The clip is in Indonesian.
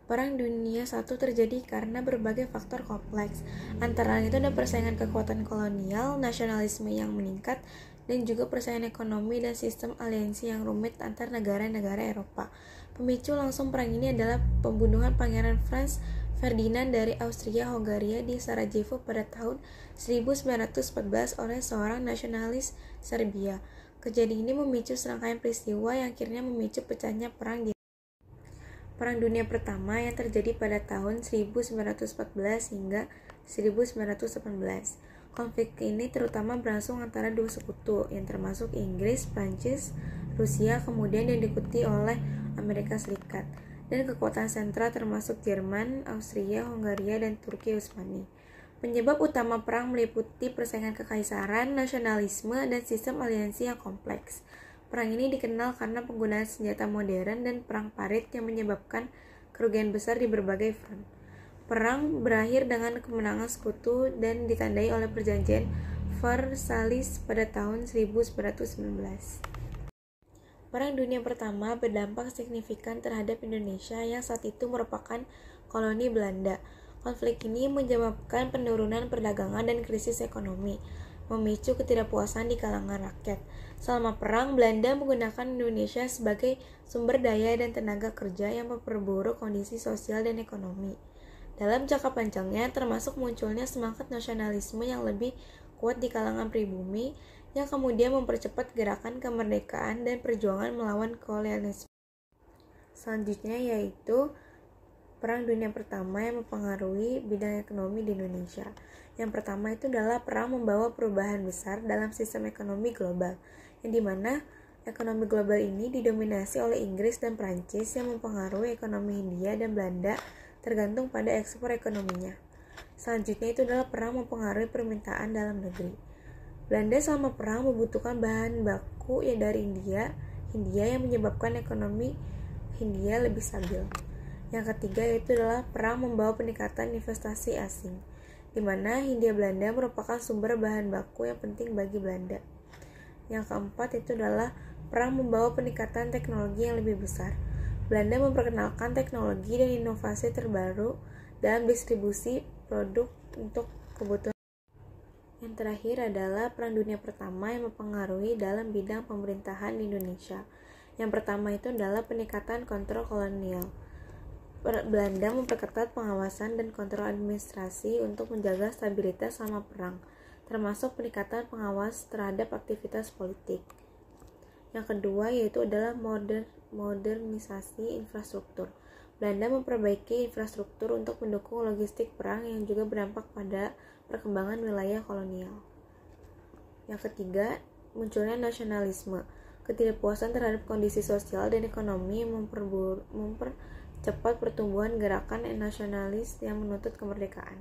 Perang Dunia I terjadi karena berbagai faktor kompleks. Antara lain itu ada persaingan kekuatan kolonial, nasionalisme yang meningkat, dan juga persaingan ekonomi dan sistem aliansi yang rumit antar negara-negara Eropa. Pemicu langsung perang ini adalah pembunuhan Pangeran Franz Ferdinand dari Austria-Hongaria di Sarajevo pada tahun 1914 oleh seorang nasionalis Serbia. Kejadian ini memicu serangkaian peristiwa yang akhirnya memicu pecahnya Perang Dunia Pertama yang terjadi pada tahun 1914 hingga 1918. Konflik ini terutama berlangsung antara dua sekutu yang termasuk Inggris, Prancis, Rusia, kemudian yang diikuti oleh Amerika Serikat, dan kekuatan sentral termasuk Jerman, Austria, Hongaria, dan Turki Utsmani. Penyebab utama perang meliputi persaingan kekaisaran, nasionalisme, dan sistem aliansi yang kompleks. Perang ini dikenal karena penggunaan senjata modern dan perang parit yang menyebabkan kerugian besar di berbagai front. Perang berakhir dengan kemenangan sekutu dan ditandai oleh perjanjian Versailles pada tahun 1919. Perang Dunia Pertama berdampak signifikan terhadap Indonesia yang saat itu merupakan koloni Belanda. Konflik ini menyebabkan penurunan perdagangan dan krisis ekonomi, memicu ketidakpuasan di kalangan rakyat. Selama perang, Belanda menggunakan Indonesia sebagai sumber daya dan tenaga kerja yang memperburuk kondisi sosial dan ekonomi. Dalam jangka panjangnya, termasuk munculnya semangat nasionalisme yang lebih kuat di kalangan pribumi, yang kemudian mempercepat gerakan kemerdekaan dan perjuangan melawan kolonialisme. Selanjutnya yaitu Perang Dunia Pertama yang mempengaruhi bidang ekonomi di Indonesia. Yang pertama itu adalah perang membawa perubahan besar dalam sistem ekonomi global, yang dimana ekonomi global ini didominasi oleh Inggris dan Prancis yang mempengaruhi ekonomi Hindia dan Belanda tergantung pada ekspor ekonominya. Selanjutnya itu adalah perang mempengaruhi permintaan dalam negeri. Belanda selama perang membutuhkan bahan baku dari Hindia yang menyebabkan ekonomi Hindia lebih stabil. Yang ketiga yaitu adalah perang membawa peningkatan investasi asing, di mana Hindia Belanda merupakan sumber bahan baku yang penting bagi Belanda. Yang keempat itu adalah perang membawa peningkatan teknologi yang lebih besar. Belanda memperkenalkan teknologi dan inovasi terbaru dalam distribusi produk untuk kebutuhan. Yang terakhir adalah Perang Dunia Pertama yang mempengaruhi dalam bidang pemerintahan di Indonesia. Yang pertama itu adalah peningkatan kontrol kolonial. Belanda memperketat pengawasan dan kontrol administrasi untuk menjaga stabilitas selama perang, termasuk peningkatan pengawas terhadap aktivitas politik. Yang kedua yaitu adalah modernisasi infrastruktur. Belanda memperbaiki infrastruktur untuk mendukung logistik perang yang juga berdampak pada perkembangan wilayah kolonial. Yang ketiga, munculnya nasionalisme. Ketidakpuasan terhadap kondisi sosial dan ekonomi mempercepat pertumbuhan gerakan nasionalis yang menuntut kemerdekaan.